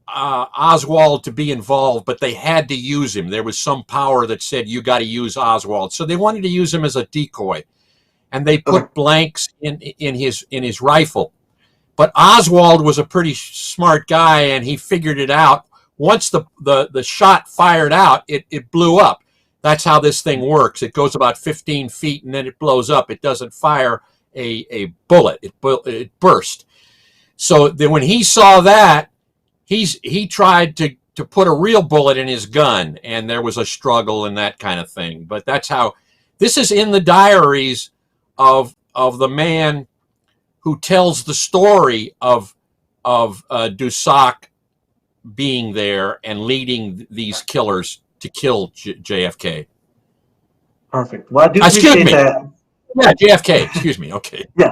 Oswald to be involved, but they had to use him. There was some power that said you got to use Oswald, so they wanted to use him as a decoy, and they put blanks in his rifle. But Oswald was a pretty smart guy, and he figured it out. Once the shot fired out, it blew up. That's how this thing works. It goes about 15 feet, and then it blows up. It doesn't fire a bullet. It burst. So then when he saw that, he tried to put a real bullet in his gun, and there was a struggle and that kind of thing. But that's how this is in the diaries of the man who tells the story of Dussac being there and leading these killers to kill JFK. Perfect. Well, I do appreciate that. Yeah, JFK. Excuse me. Okay. Yeah.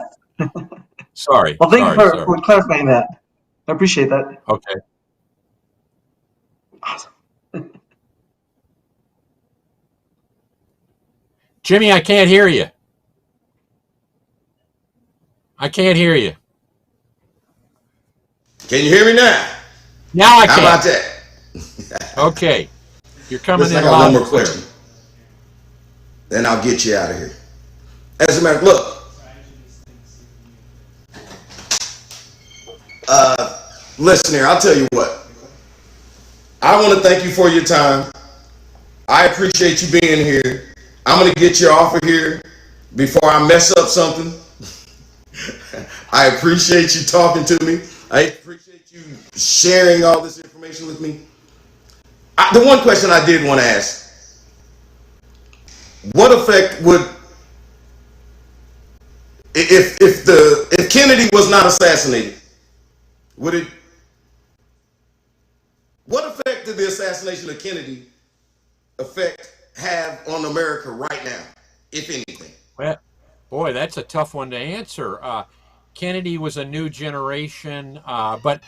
Sorry. Well, thank you for clarifying that. I appreciate that. Okay. Awesome. Jimmy, I can't hear you. I can't hear you. Can you hear me now? Now I can. How about that? Okay. You're coming Listen, in I got loud one more and clear. question. Then I'll get you out of here. As a matter, look. Listen here, I'll tell you what. I want to thank you for your time. I appreciate you being here. I'm going to get you off of here before I mess up something. I appreciate you talking to me. I appreciate you sharing all this information with me. The one question I did want to ask, what effect would, if Kennedy was not assassinated, would it, what effect did the assassination of Kennedy have on America right now, if anything? Well, boy, that's a tough one to answer. Kennedy was a new generation, but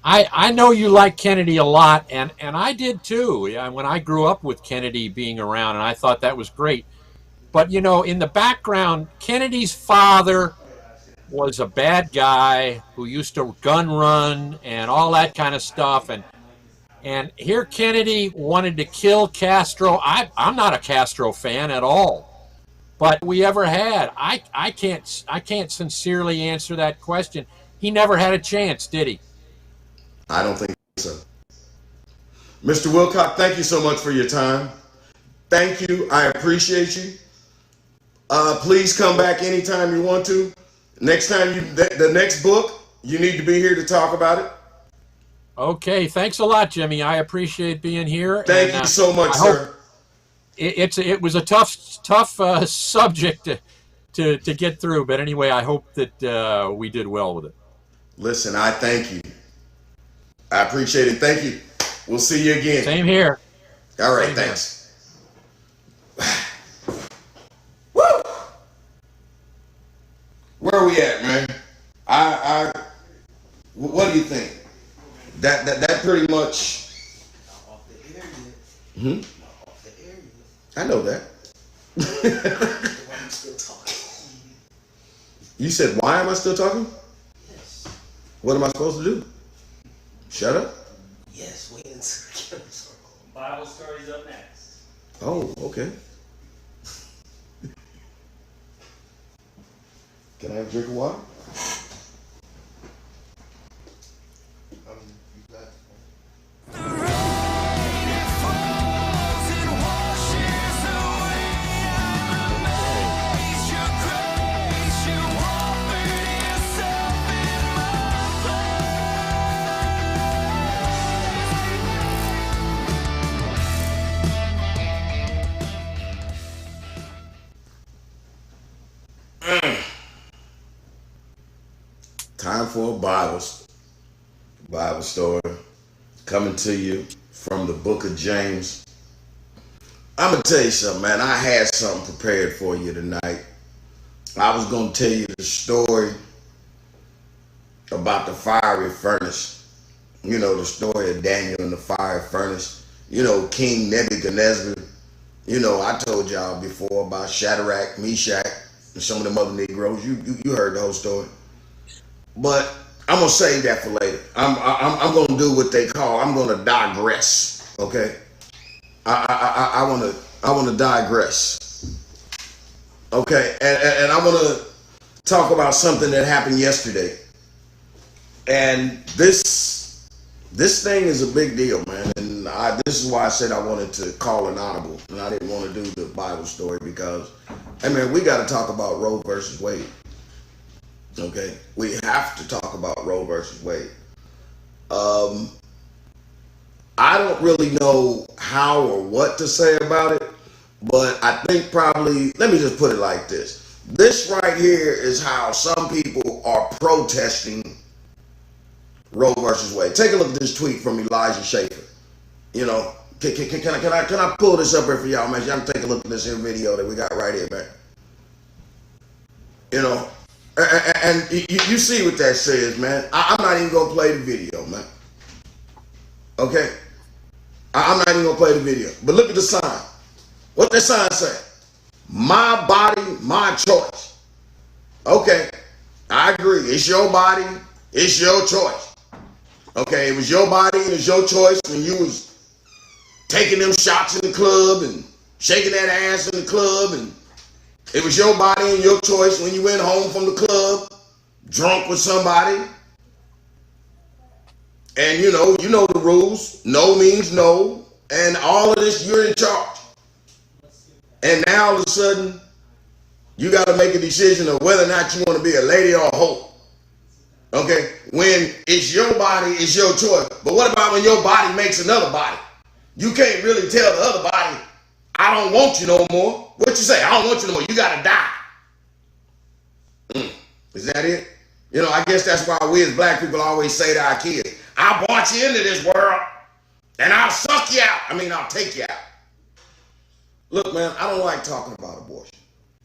I know you like Kennedy a lot, and I did too. Yeah, when I grew up with Kennedy being around, and I thought that was great. But, you know, in the background, Kennedy's father was a bad guy who used to gun run and all that kind of stuff. And here Kennedy wanted to kill Castro. I'm not a Castro fan at all. But we ever had. I can't sincerely answer that question. He never had a chance, did he? I don't think so. Mr. Wilcock, thank you so much for your time. Thank you. I appreciate you. Please come back anytime you want to. Next time the next book, you need to be here to talk about it. Okay, thanks a lot, Jimmy. I appreciate being here. Thank you so much, sir. It was a tough subject to get through, but anyway, I hope that we did well with it. Listen, I thank you. I appreciate it. Thank you. We'll see you again. Same here. All right, Same thanks. Woo! Where are we at, man? What do you think? That pretty much. I know that. You said, why am I still talking? Yes. What am I supposed to do? Shut up? Yes, wait until the camera's on. Bible stories up next. Oh, okay. Can I have a drink of water? Time for a Bible story coming to you from the book of James. I'm going to tell you something, man. I had something prepared for you tonight. I was going to tell you the story about the fiery furnace. You know, the story of Daniel in the fiery furnace. You know, King Nebuchadnezzar. You know, I told y'all before about Shadrach, Meshach, and some of them other Negroes. You heard the whole story. But I'm gonna save that for later. I'm gonna do what they call. I'm gonna digress. Okay. I wanna digress. Okay. And I wanna talk about something that happened yesterday. And this thing is a big deal, man. And this is why I said I wanted to call an audible, and I didn't want to do the Bible story because, hey man, we got to talk about Roe versus Wade. Okay, we have to talk about Roe versus Wade. I don't really know how or what to say about it, but I think probably, let me just put it like this. This right here is how some people are protesting Roe versus Wade. Take a look at this tweet from Elijah Schaffer. You know, can I pull this up here for y'all, man? Y'all can take a look at this here video that we got right here, man. You know, and you see what that says, man. I'm not even gonna play the video, man. Okay, I'm not even gonna play the video. But look at the sign. What that sign say? My body, my choice. Okay, I agree. It's your body. It's your choice. Okay, it was your body and it's your choice when you was taking them shots in the club and shaking that ass in the club, and it was your body and your choice when you went home from the club, drunk with somebody. And you know the rules. No means no. And all of this, you're in charge. And now all of a sudden, you got to make a decision of whether or not you want to be a lady or a hoe. Okay? When it's your body, it's your choice. But what about when your body makes another body? You can't really tell the other body, I don't want you no more. What you say? I don't want you no more. You got to die. Is that it? I guess that's why we as black people always say to our kids, I brought you into this world and I'll suck you out. I'll take you out. Look, man, I don't like talking about abortion.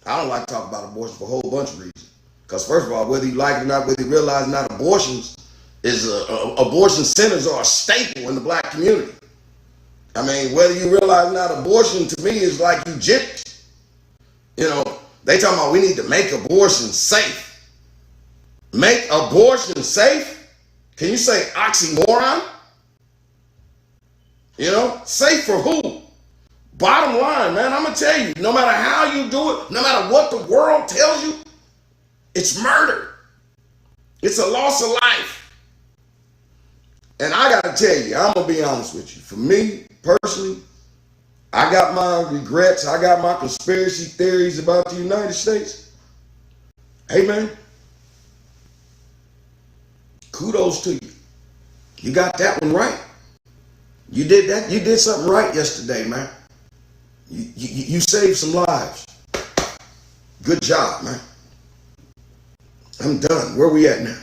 I don't like talking about abortion for a whole bunch of reasons. Because first of all, whether you like it or not, whether you realize or not, abortion centers are a staple in the black community. Whether you realize or not, abortion to me is like eugenics. They talking about we need to make abortion safe. Make abortion safe? Can you say oxymoron? Safe for who? Bottom line, man, I'm going to tell you, no matter how you do it, no matter what the world tells you, it's murder. It's a loss of life. And I got to tell you, I'm going to be honest with you. For me, personally, I got my regrets. I got my conspiracy theories about the United States. Hey, man, kudos to you. You got that one right. You did that. You did something right yesterday, man. You saved some lives. Good job, man. I'm done. Where we at now?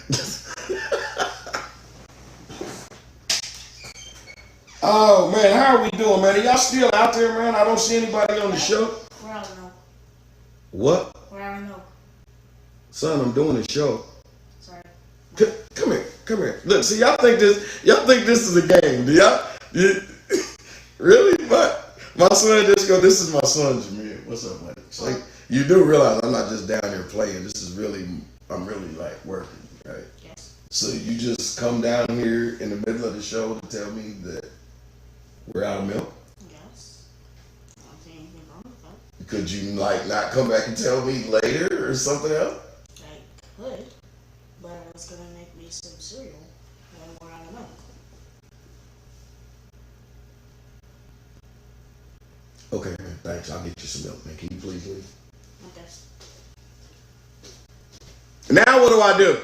Oh, man, how are we doing, man? Are y'all still out there, man? I don't see anybody on the show. We're out of milk. What? We're out of milk. Son, I'm doing a show. Sorry. Come here. Look, see, y'all think this is a game, do y'all? Really? But my son this is my son, Jameer. What's up, man? So you do realize I'm not just down here playing. I'm really like working, right? Yes. So you just come down here in the middle of the show to tell me that we're out of milk? Yes. I don't see anything wrong with that. Could you not come back and tell me later or something else? I could, but it's gonna make me some cereal when we're out of milk. Okay, man, thanks. I'll get you some milk, man. Can you please leave? Okay. Now what do I do?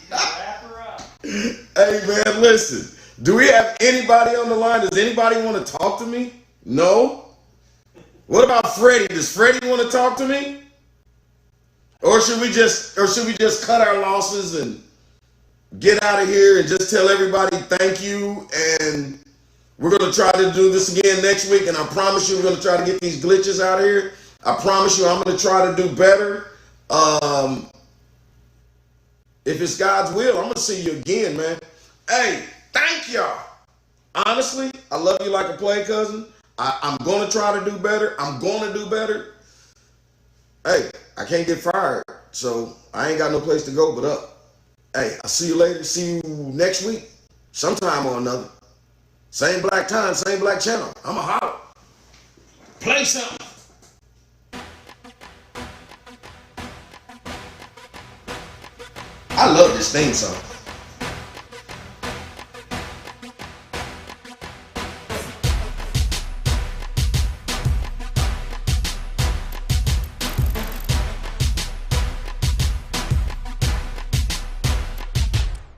Wrap her up. Hey, man, listen. Do we have anybody on the line? Does anybody want to talk to me? No? What about Freddie? Does Freddie want to talk to me? Or should we just cut our losses and get out of here and just tell everybody thank you, and we're going to try to do this again next week, and I promise you we're going to try to get these glitches out of here. I promise you I'm going to try to do better. If it's God's will, I'm going to see you again, man. Hey, thank y'all. Honestly, I love you like a play cousin. I'm going to try to do better. I'm going to do better. Hey, I can't get fired, so I ain't got no place to go but up. Hey, I'll see you later. See you next week, sometime or another. Same black time, same black channel. I'm a holler. Play something. I love this theme song.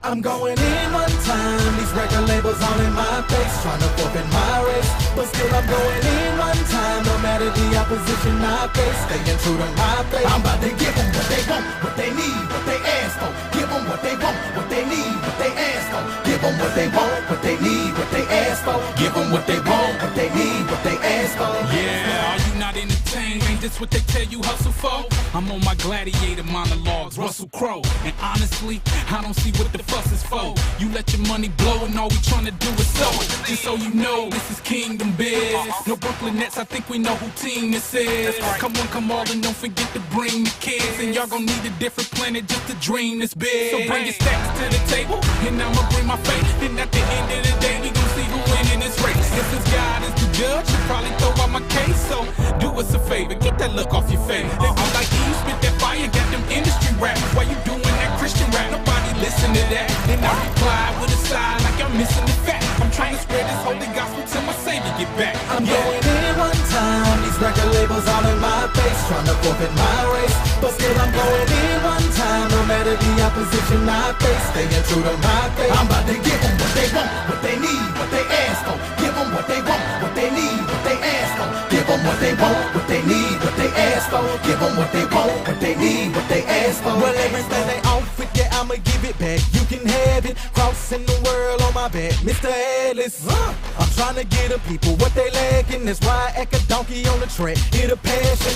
I'm going in one time, these record labels all in my face, trying to forfeit my race, but still I'm going in one time, no matter the opposition I face, staying true to my faith. I'm about to give them what they want, what they need, what they ask for. Give them what they want, what they need, what they ask for. Give them what they want, what they need, what they ask for. Give them what they want, what they need, what they ask for. Yeah, are you not entertained? Ain't this what they tell you hustle for? I'm on my gladiator monologues, Russell Crowe. And honestly, I don't see what the fuss is for. You let your money blow and all we tryna do is sow it. Just so you know, this is Kingdom Biz. No Brooklyn Nets, I think we know who team this is. Come on, and don't forget to bring the kids. And y'all gon' need a different planet just to dream this big. So bring your stacks to the table, and I'ma bring my faith. And at the end of the day, we gon' see who win in this race. And since God is the judge, he'll probably throw out my case. So do us a favor, get that look off your face. They be like, you spit that fire, got them industry rap. Why you doing that Christian rap? Nobody listening. of that? Then I reply with a sigh like I'm missing the fact. I'm trying to spread this holy gospel till my Savior get back. I'm going in one time, these record labels all in my face, trying to forfeit my race. But still I'm going in one time, no matter the opposition I face, staying true to my faith. I'm about to give them what they want, what they need, what they ask for. Give them what they want, what they need, what they ask for. Give them what they want, what they need, what they ask for. Give them what they want, what they need, what they ask for. Well, everything they offer, yeah, I'ma give it back. You can have it, crossing the world on my back, Mr. Atlas. I'm trying to get the people what they lacking. That's why I act a donkey on the track. Hit a passion,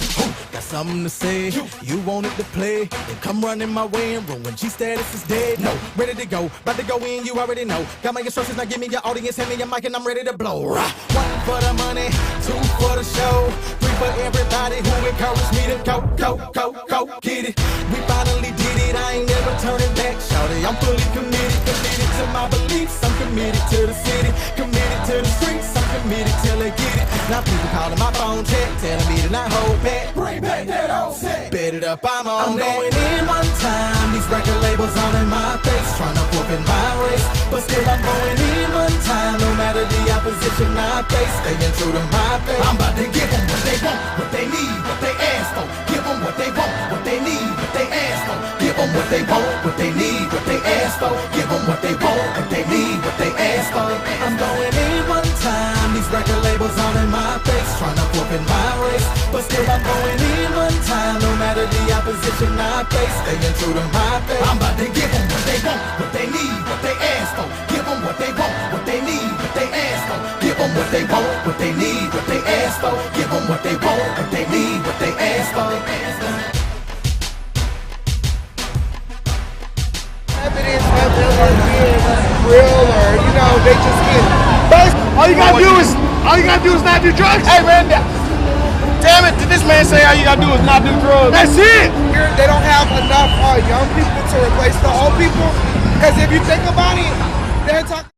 got something to say. You wanted to play, then come running my way and ruin G status is dead. No, ready to go, about to go in, you already know. Got my instructions, now give me your audience, hand me your mic and I'm ready to blow. One for the money, two for the show, three for everybody who encouraged me to go, get it. We finally did it, I ain't never turning back, shawty. I'm fully committed to my beliefs. I'm committed to the city, committed to the streets. I'm committed till they get it. Now people calling my phone check, telling me to not hold back. Bring back that old set. Bet it up, I'm on that. I'm going in one time, these record labels all in my face, trying to forfeit my race. But still I'm going in one time, no matter the opposition I face, staying true to my faith. I'm about to give them what they want, what they need, what they ask for. Give them what they want, what they need, what they ask for. Give them what they want, what they need, what they ask for. Give them what they want, what they need, what they ask for. I'm going in one time, these record labels all in my face, trying to forfeit my race. But still I'm going in one time, no matter the opposition I face, staying true to my faith. I'm about to give them what they want, what they need, what they ask for. Give them what they want, what they need, what they ask for. Give them what they want, what they need, what they ask for. Give them what they want, what they need, what they ask for. Evidence of them are being real, or they just get. All you gotta do is not do drugs. Hey man, damn it! Did this man say all you gotta do is not do drugs? That's it. They don't have enough young people to replace the old people, because if you think about it, they're talking.